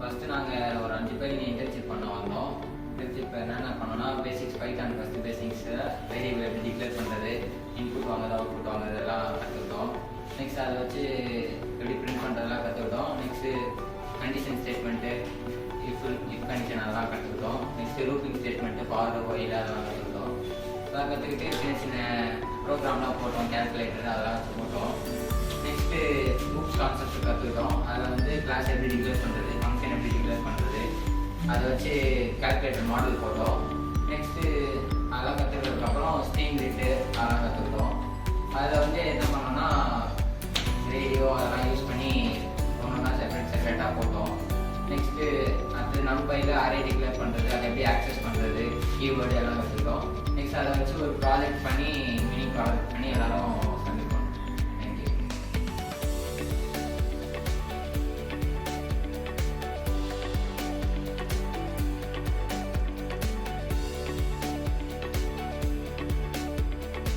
First நாங்கள் ஒரு 5 பேர் இன்டர்ன்ஷிப் பண்ண வந்தோம். இன்டர்ன்ஷிப் என்னென்ன பண்ணோன்னா basics Python first basics variable எப்படி டிக்ளேர் பண்ணுறது, இன்புட் வாங்குறது அவுட்புட் வாங்குறது எல்லாம் கற்றுக்கிட்டோம். நெக்ஸ்ட் அதை வச்சு எப்படி பிரிண்ட் பண்ணுறதெல்லாம் கற்றுக்கிட்டோம். Next condition statement, if condition அதெல்லாம் கற்றுக்கிட்டோம். Next looping statement, forward while அதெல்லாம் கற்றுக்கிட்டோம். அதெல்லாம் கற்றுக்கிட்டு சின்ன சின்ன ப்ரோக்ராம்லாம் போட்டோம், கேல்குலேட்டர் அதெல்லாம் வச்சு போட்டோம். நெக்ஸ்ட்டு புக்ஸ் கான்செப்ட் கற்றுக்கிட்டோம். அதில் வந்து கிளாஸ் எப்படி டிக்ளேர் பண்ணுறது, ஃபங்க்ஷன் எப்படி டிக்ளேர் பண்ணுறது, அதை வச்சு கால்குலேட்டர் மாடல் போட்டோம். நெக்ஸ்ட்டு அதெல்லாம் கற்றுக்கிறதுக்கப்புறம் ஸ்டீம் ரேட்டு அதெல்லாம் கற்றுக்கிட்டோம். அதில் வந்து என்ன பண்ணோன்னா ரேடியோ அதெல்லாம் யூஸ் பண்ணி ஒன்றா செப்பரேட்டாக போட்டோம். நெக்ஸ்ட்டு அடுத்து நம்பையில் அரே டிக்ளேர் பண்ணுறது, அதை எப்படி ஆக்சஸ் பண்ணுறது, கீவேர்டு எல்லாம் கற்றுக்கிட்டோம். நெக்ஸ்ட் அதை வச்சு ஒரு ப்ராஜெக்ட் பண்ணி மினி ப்ராஜெக்ட் பண்ணி எல்லோரும்